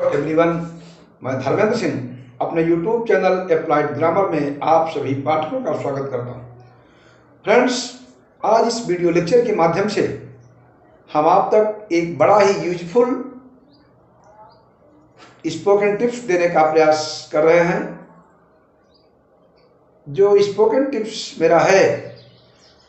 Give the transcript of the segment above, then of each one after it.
Everyone, मैं धर्मेंद्र सिंह अपने YouTube channel applied grammar में आप सभी पाठकों का स्वागत करता हूं। फ्रेंड्स, आज इस वीडियो लेक्चर के माध्यम से हम आप तक एक बड़ा ही यूजफुल स्पोकन टिप्स देने का प्रयास कर रहे हैं। जो स्पोकन टिप्स मेरा है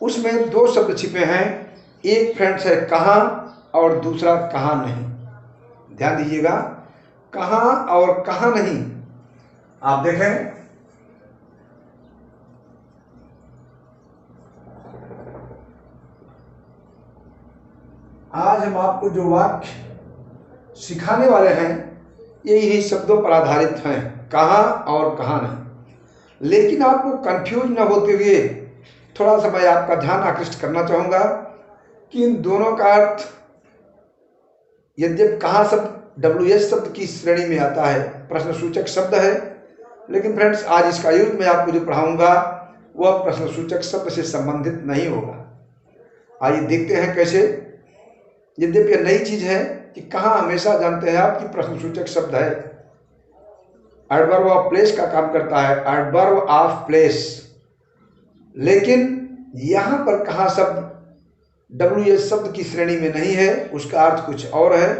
उसमें दो शब्द छिपे हैं। एक फ्रेंड्स है कहाँ और दूसरा कहाँ नहीं। ध्यान दीजिएगा, कहाँ और कहाँ नहीं। आप देखें, आज हम आपको जो वाक्य सिखाने वाले हैं ये इन्हीं शब्दों पर आधारित हैं, कहाँ और कहाँ नहीं। लेकिन आपको कंफ्यूज न होते हुए थोड़ा सा मैं आपका ध्यान आकृष्ट करना चाहूँगा कि इन दोनों का अर्थ, यद्यपि कहाँ शब्द WS शब्द की श्रेणी में आता है, प्रश्नसूचक शब्द है, लेकिन फ्रेंड्स आज इसका यूज मैं आपको जो पढ़ाऊंगा वह प्रश्नसूचक शब्द से संबंधित नहीं होगा। आइए देखते हैं कैसे। यद्यपि यह नई चीज है कि कहाँ हमेशा जानते हैं आप कि प्रश्नसूचक शब्द है, एडवर्ब ऑफ प्लेस का काम करता है, एडवर्ब ऑफ प्लेस। लेकिन यहाँ पर कहाँ शब्द WS शब्द की श्रेणी में नहीं है, उसका अर्थ कुछ और है।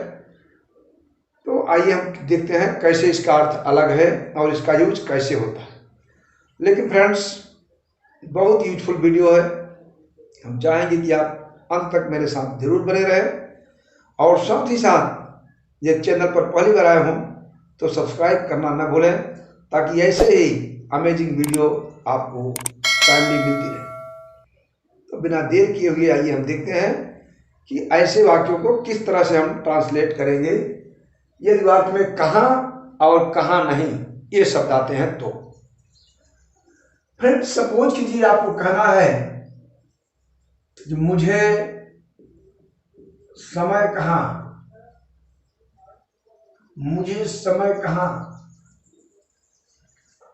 तो आइए हम देखते हैं कैसे इसका अर्थ अलग है और इसका यूज कैसे होता है। लेकिन फ्रेंड्स, बहुत यूजफुल वीडियो है। हम चाहेंगे कि आप अंत तक मेरे साथ जरूर बने रहें और साथ ही साथ ये चैनल पर पहली बार आए हों तो सब्सक्राइब करना न भूलें, ताकि ऐसे ही अमेजिंग वीडियो आपको टाइमली मिलती रहे। तो बिना देर किए हुए आइए हम देखते हैं कि ऐसे वाक्यों को किस तरह से हम ट्रांसलेट करेंगे यदि वाक्य में कहाँ और कहाँ नहीं ये शब्द आते हैं तो। फ्रेंड्स, सपोज कीजिए आपको कहना है कि मुझे समय कहाँ, मुझे समय कहाँ।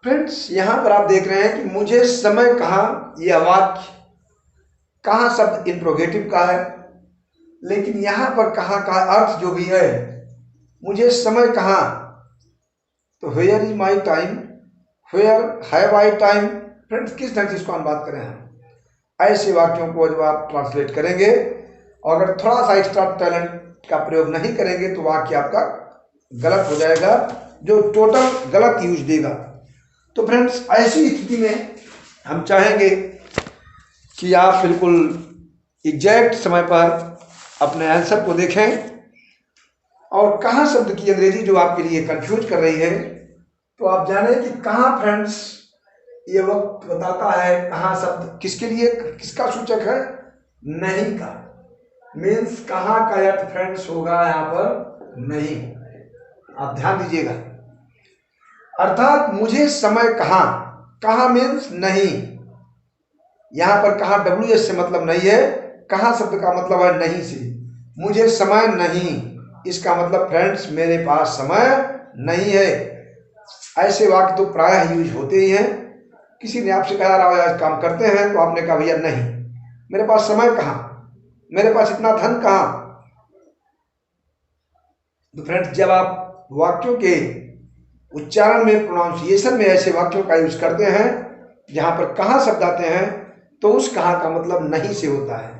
फ्रेंड्स, यहां पर आप देख रहे हैं कि मुझे समय कहाँ, यह वाक्य कहाँ शब्द इंट्रोगेटिव का है, लेकिन यहां पर कहाँ का अर्थ जो भी है, मुझे समय कहाँ, तो where is my time, where have I time. Friends, किस ढंग से इसको हम बात करें हम ऐसे वाक्यों को जब आप ट्रांसलेट करेंगे और अगर थोड़ा सा एक्स्ट्रा टैलेंट का प्रयोग नहीं करेंगे तो वाक्य आपका गलत हो जाएगा, जो टोटल गलत यूज देगा। तो फ्रेंड्स, ऐसी स्थिति में हम चाहेंगे कि आप बिल्कुल एग्जैक्ट समय पर अपने आंसर को देखें और कहाँ शब्द की अंग्रेजी जो आपके लिए कंफ्यूज कर रही है, तो आप जाने कि कहाँ फ्रेंड्स ये वक्त बताता है कहाँ शब्द किसके लिए, किसका सूचक है, नहीं का। मीन्स कहाँ का अर्थ फ्रेंड्स होगा यहाँ पर नहीं। आप ध्यान दीजिएगा, अर्थात मुझे समय कहाँ, कहाँ मीन्स नहीं। यहां पर कहाँ WS से मतलब नहीं है, कहाँ शब्द का मतलब है नहीं से। मुझे समय नहीं, इसका मतलब फ्रेंड्स मेरे पास समय नहीं है। ऐसे वाक्य तो प्रायः यूज होते ही हैं। किसी ने आपसे कहा आज काम करते हैं तो आपने कहा भैया नहीं, मेरे पास समय कहाँ, मेरे पास इतना धन कहाँ। तो फ्रेंड्स, जब आप वाक्यों के उच्चारण में, प्रोनाउंसिएशन में ऐसे वाक्यों का यूज करते हैं जहां पर कहाँ शब्द आते हैं तो उस कहाँ का मतलब नहीं से होता है।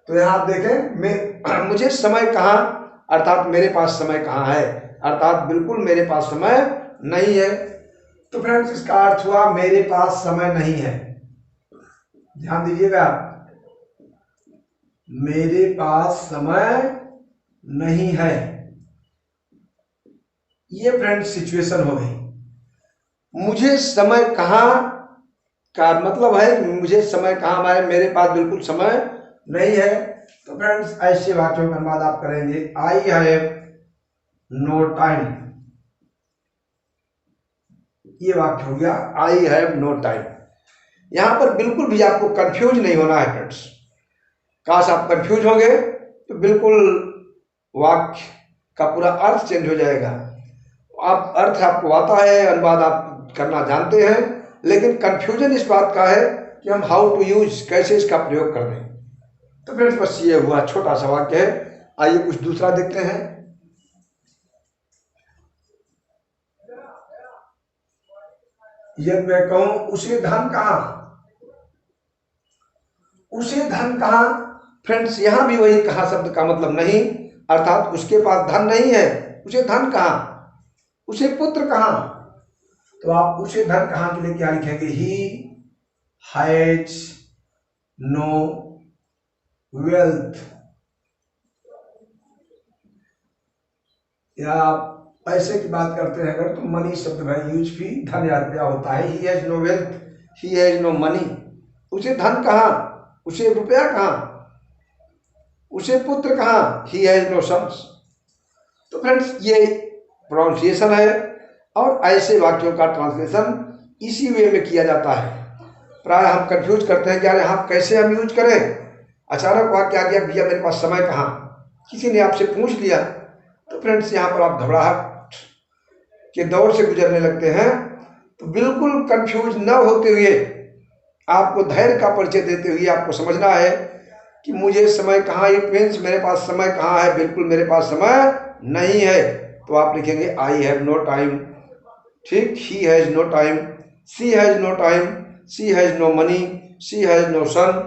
तो यहां आप देखें, मुझे समय कहाँ अर्थात मेरे पास समय कहाँ है, अर्थात बिल्कुल मेरे पास समय नहीं है। तो फ्रेंड्स, इसका अर्थ हुआ मेरे पास समय नहीं है। ध्यान दीजिएगा, मेरे पास समय नहीं है। ये फ्रेंड्स सिचुएशन हो गई। मुझे समय कहाँ का मतलब है कि मुझे समय कहाँ है, मेरे पास बिल्कुल समय नहीं है। तो फ्रेंड्स, ऐसे वाक्यों का अनुवाद आप करेंगे आई हैव नो टाइम। ये वाक्य हो गया आई हैव नो टाइम। यहां पर बिल्कुल भी आपको कंफ्यूज नहीं होना है फ्रेंड्स। काश आप कंफ्यूज होंगे तो बिल्कुल वाक्य का पूरा अर्थ चेंज हो जाएगा। आप अर्थ आपको आता है, अनुवाद आप करना जानते हैं, लेकिन कंफ्यूजन इस बात का है कि हम हाउ टू यूज, कैसे इसका प्रयोग कर दें। तो फ्रेंड्स, बस ये हुआ छोटा सा वाक्य है। आइए कुछ दूसरा देखते हैं। यदि मैं कहूं उसे धन कहां, उसे धन कहां, फ्रेंड्स यहां भी वही कहां शब्द का मतलब नहीं, अर्थात उसके पास धन नहीं है, उसे धन कहां, उसे पुत्र कहां। तो आप उसे धन कहां के लिए क्या लिखेंगे, ही हैज नो वेल्थ। या आप पैसे की बात करते हैं अगर तो मनी शब्द में यूज भी धन या रुपया होता है। He has no wealth, he has no money, उसे धन कहां, उसे रुपया कहां, उसे पुत्र कहां, ही हैज नो सन्स। तो फ्रेंड्स ये प्रोनाउंसिएशन है और ऐसे वाक्यों का ट्रांसलेशन इसी वे में किया जाता है। प्राय हम कंफ्यूज करते हैं कि यार यहाँ कैसे हम यूज करें। अचानक वाक्य आ गया भैया मेरे पास समय कहाँ, किसी ने आपसे पूछ लिया, तो फ्रेंड्स यहाँ पर आप घबराहट के दौर से गुजरने लगते हैं। तो बिल्कुल कंफ्यूज न होते हुए आपको धैर्य का परिचय देते हुए आपको समझना है कि मुझे समय कहाँ, इट मीन्स मेरे पास समय कहाँ है, बिल्कुल मेरे पास समय नहीं है। तो आप लिखेंगे आई हैव नो टाइम, ठीक, he has no time, she has no time, she has no money, she has no son.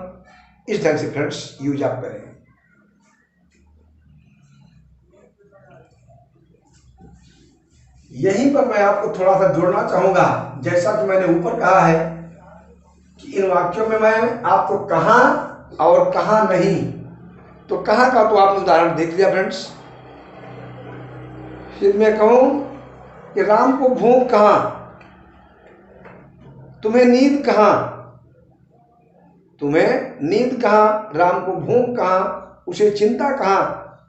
इस ढंग से फ्रेंड्स यूज आप करें। यहीं पर मैं आपको थोड़ा सा जोड़ना चाहूंगा, जैसा कि मैंने ऊपर कहा है कि इन वाक्यों में मैं आपको कहां और कहां नहीं, तो कहां का तो आपने उदाहरण देख लिया फ्रेंड्स। फिर मैं कहूं कि राम को भूख कहां, तुम्हें नींद कहां, तुम्हें नींद कहां, राम को भूख कहां, उसे चिंता कहां।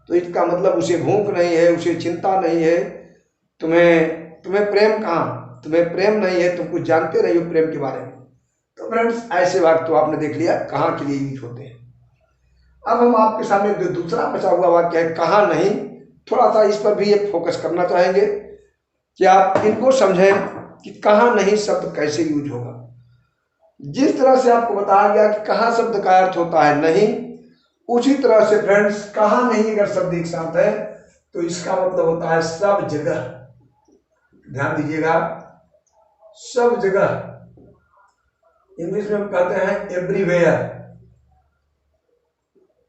तो इसका मतलब उसे भूख नहीं है, उसे चिंता नहीं है। तुम्हें प्रेम कहां, तुम्हें प्रेम नहीं है, तुम कुछ जानते नहीं हो प्रेम के बारे में। तो फ्रेंड्स ऐसे वाक्य तो आपने देख लिया कहां के लिए यूज होते हैं। अब हम आपके सामने जो दूसरा बचा हुआ वाक्य है कहां नहीं, थोड़ा सा इस पर भी एक फोकस करना चाहेंगे कि आप इनको समझें कि कहां नहीं शब्द कैसे यूज होगा। जिस तरह से आपको बताया गया कि कहां शब्द का अर्थ होता है नहीं, उसी तरह से फ्रेंड्स कहां नहीं अगर शब्द एक साथ है तो इसका मतलब होता है सब जगह। ध्यान दीजिएगा, सब जगह, इंग्लिश में हम कहते हैं एवरीवेयर।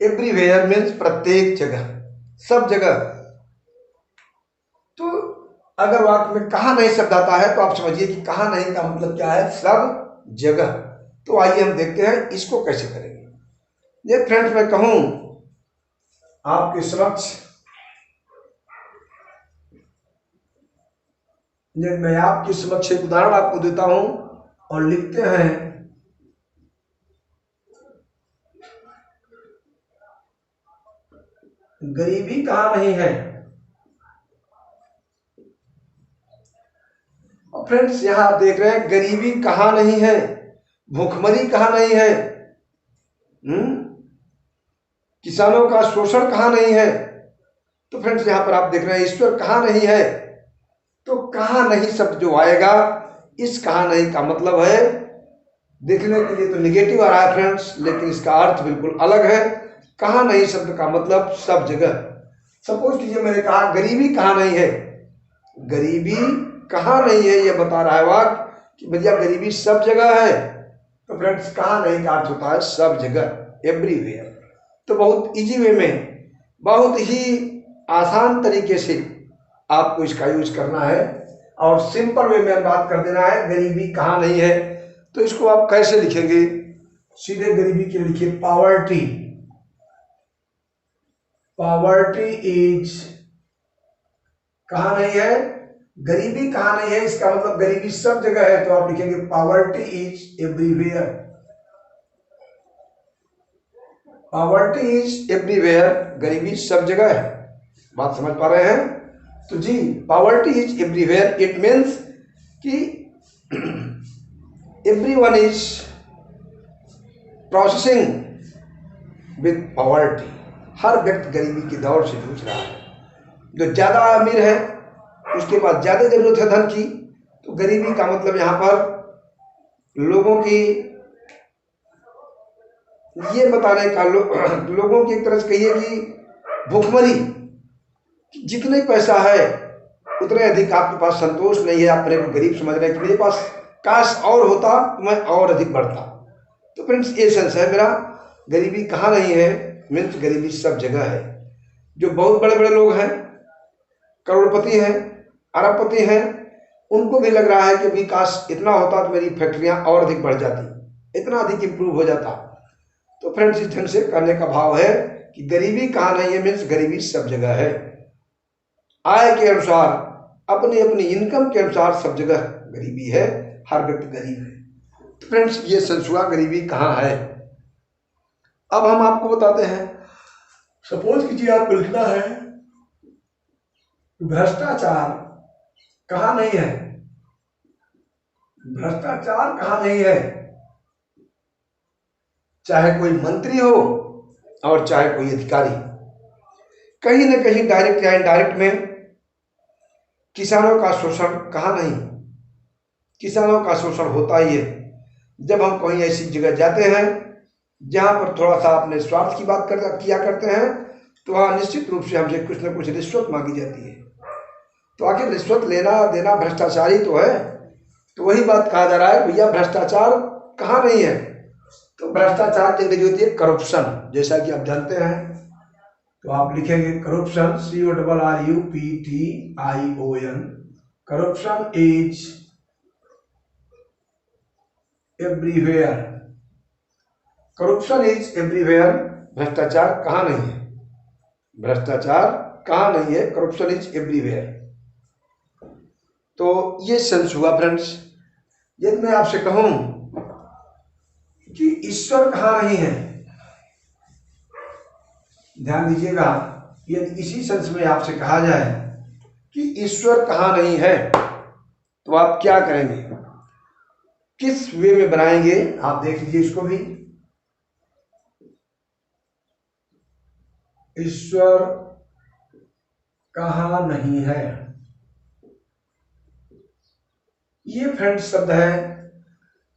एवरीवेयर मीन्स प्रत्येक जगह, सब जगह। तो अगर वाक्य में कहां नहीं शब्द आता है तो आप समझिए कि कहां नहीं का मतलब क्या है, सब जगह। तो आइए हम देखते हैं इसको कैसे करेंगे। ये फ्रेंड्स मैं कहूं आपके समक्ष, मैं आपके समक्ष एक उदाहरण आपको देता हूं और लिखते हैं गरीबी कहां नहीं है। और फ्रेंड्स यहां आप देख रहे हैं गरीबी कहां नहीं है, भूखमरी कहां नहीं है, किसानों का शोषण कहां नहीं है। तो फ्रेंड्स यहां पर आप देख रहे हैं ईश्वर कहां नहीं है। तो कहां नहीं शब्द जो आएगा, इस कहां नहीं का मतलब है, देखने के लिए तो निगेटिव आ रहा है फ्रेंड्स, लेकिन इसका अर्थ बिल्कुल अलग है। कहां नहीं शब्द का मतलब सब जगह। सपोज कीजिए मैंने कहा गरीबी कहां नहीं है, गरीबी कहां नहीं है यह बता रहा है वाक्य कि भैया गरीबी सब जगह है। तो फ्रेंड्स कहां नहीं का अर्थ होता है सब जगह, एवरीवेयर। तो बहुत इजी वे में, बहुत ही आसान तरीके से आपको इसका यूज करना है और सिंपल वे में बात कर देना है गरीबी कहां नहीं है। तो इसको आप कैसे लिखेंगे, सीधे गरीबी के लिए लिखिए पॉवर्टी। पॉवर्टी इज कहां नहीं है, गरीबी कहां नहीं है, इसका मतलब गरीबी सब जगह है। तो आप लिखेंगे poverty is everywhere. Poverty is everywhere, गरीबी सब जगह है। बात समझ पा रहे हैं? तो जी poverty is everywhere, it means कि everyone is processing with poverty. हर व्यक्ति गरीबी की दौर से जूझ रहा है। जो ज्यादा अमीर है उसके पास ज्यादा जरूरत है धन की। तो गरीबी का मतलब यहां पर लोगों की ये बताने का लोगों की एक तरह से कहिए कि भूखमरी, जितने पैसा है उतने अधिक आपके पास संतोष नहीं है। आप अपने को गरीब समझ रहे हैं कि मेरे पास काश और होता तो मैं और अधिक बढ़ता। तो फ्रेंड्स ये सेंस है मेरा, गरीबी कहाँ नहीं है मीन्स गरीबी सब जगह है। जो बहुत बड़े बड़े लोग हैं, करोड़पति हैं, अरबपति हैं, उनको भी लग रहा है कि भी काश इतना होता तो मेरी फैक्ट्रियां और अधिक बढ़ जाती, इतना अधिक इंप्रूव हो जाता। तो फ्रेंड्स इस ढंग से कहने का भाव है कि गरीबी कहाँ नहीं है मीन्स गरीबी सब जगह है। आय के अनुसार, अपनी अपनी इनकम के अनुसार सब जगह गरीबी है, हर व्यक्ति गरीब है। तो फ्रेंड्स ये सेंस हुआ गरीबी कहाँ है। अब हम आपको बताते हैं, सपोज कीजिए आपको लिखना है भ्रष्टाचार कहाँ नहीं है। भ्रष्टाचार कहाँ नहीं है, चाहे कोई मंत्री हो और चाहे कोई अधिकारी, कहीं ना कहीं डायरेक्ट या इनडायरेक्ट में किसानों का शोषण कहाँ नहीं। किसानों का शोषण होता ही है। जब हम कहीं ऐसी जगह जाते हैं जहां पर थोड़ा सा अपने स्वार्थ की बात किया करते हैं, तो वहाँ निश्चित रूप से हमसे कुछ न कुछ रिश्वत मांगी जाती है। तो आखिर रिश्वत लेना देना भ्रष्टाचारी तो है। तो वही बात कहा जा रहा है, भैया भ्रष्टाचार कहाँ नहीं है। तो भ्रष्टाचार की अंग्रेजी होती है करप्शन, जैसा कि आप जानते हैं। तो आप लिखेंगे corruption, CORRUPTION। Corruption is everywhere. Corruption is everywhere. भ्रष्टाचार कहाँ नहीं है, भ्रष्टाचार कहाँ नहीं है, करप्शन इज एवरीवेयर। तो ये सेंस हुआ फ्रेंड्स। यदि मैं आपसे कहूं कि ईश्वर कहाँ नहीं है, ध्यान दीजिएगा, यदि इसी सेंस में आपसे कहा जाए कि ईश्वर कहाँ नहीं है, तो आप क्या करेंगे, किस वे में बनाएंगे। आप देख लीजिए इसको भी। ईश्वर कहाँ नहीं है, ये फ्रेंड्स शब्द है।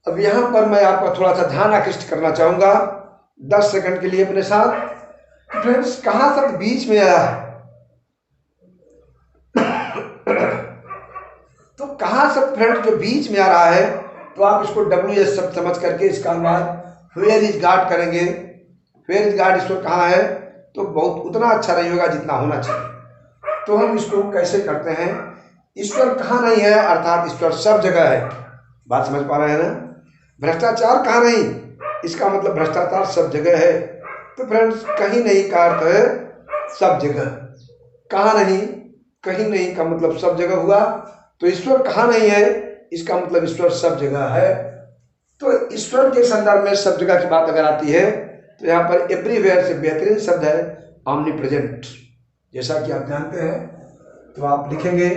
अब यहां पर मैं आपका थोड़ा सा ध्यान आकृष्ट करना चाहूंगा 10 सेकंड के लिए अपने साथ। फ्रेंड्स कहां शब्द बीच में आया है, तो कहां शब्द फ्रेंड्स जो बीच में आ रहा है, तो आप इसको WS शब्द समझ करके इसका अनुवाद वेयर इज गॉड करेंगे। वेयर इज गॉड, ईश्वर कहाँ है, तो बहुत उतना अच्छा नहीं होगा जितना होना चाहिए। तो हम इसको कैसे करते हैं, ईश्वर कहाँ नहीं है अर्थात ईश्वर सब जगह है। बात समझ पा रहे हैं ना। भ्रष्टाचार कहाँ नहीं, इसका मतलब भ्रष्टाचार सब जगह है। तो फ्रेंड्स कहीं नहीं का अर्थ है सब जगह, कहाँ नहीं, कहीं नहीं का मतलब सब जगह हुआ। तो ईश्वर कहाँ नहीं है, इसका मतलब ईश्वर सब जगह है। तो ईश्वर के संदर्भ में सब जगह की बात अगर आती है, तो यहाँ पर एवरीवेयर से बेहतरीन शब्द है ऑमनीप्रेजेंट, जैसा कि आप जानते हैं। तो आप लिखेंगे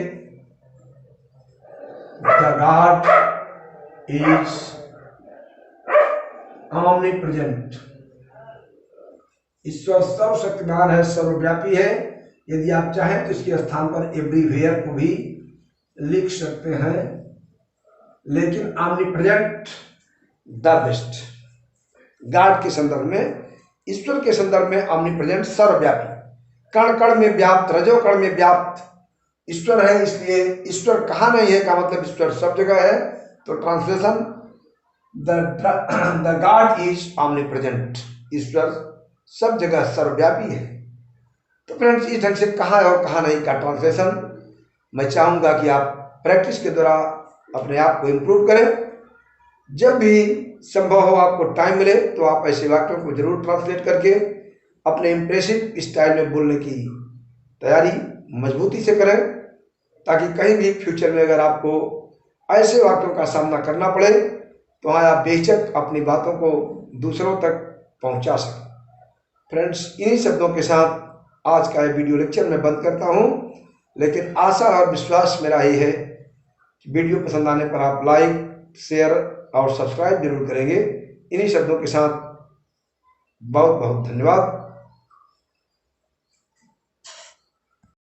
द गॉड इज ऑमनीप्रेजेंट। ईश्वर सर्वशक्तिमान है, सर्वव्यापी है। यदि आप चाहें तो इसके स्थान पर एवरीवेयर को भी लिख सकते हैं, लेकिन ऑमनीप्रेजेंट द बेस्ट। गॉड के संदर्भ में, ईश्वर के संदर्भ में ऑमनीप्रेजेंट सर्वव्यापी, कण कण में व्याप्त, रजो कण में व्याप्त ईश्वर है। इसलिए ईश्वर कहाँ नहीं है का मतलब ईश्वर सब जगह है। तो ट्रांसलेशन द गॉड इज ऑमनीप्रेजेंट, ईश्वर सब जगह सर्वव्यापी है। तो फ्रेंड्स इस ढंग से कहाँ और कहाँ नहीं का ट्रांसलेशन मैं चाहूँगा कि आप प्रैक्टिस के द्वारा अपने आप को इम्प्रूव करें। जब भी संभव हो, आपको टाइम मिले, तो आप ऐसे वाक्यों को जरूर ट्रांसलेट करके अपने इम्प्रेसिव स्टाइल में बोलने की तैयारी मजबूती से करें, ताकि कहीं भी फ्यूचर में अगर आपको ऐसे वाक्यों का सामना करना पड़े, तो वहाँ आप बेशक अपनी बातों को दूसरों तक पहुँचा सकें। फ्रेंड्स इन्हीं शब्दों के साथ आज का ये वीडियो लेक्चर मैं बंद करता हूँ, लेकिन आशा और विश्वास मेरा ये है कि वीडियो पसंद आने पर आप लाइक, शेयर और सब्सक्राइब जरूर करेंगे। इन्हीं शब्दों के साथ बहुत बहुत धन्यवाद।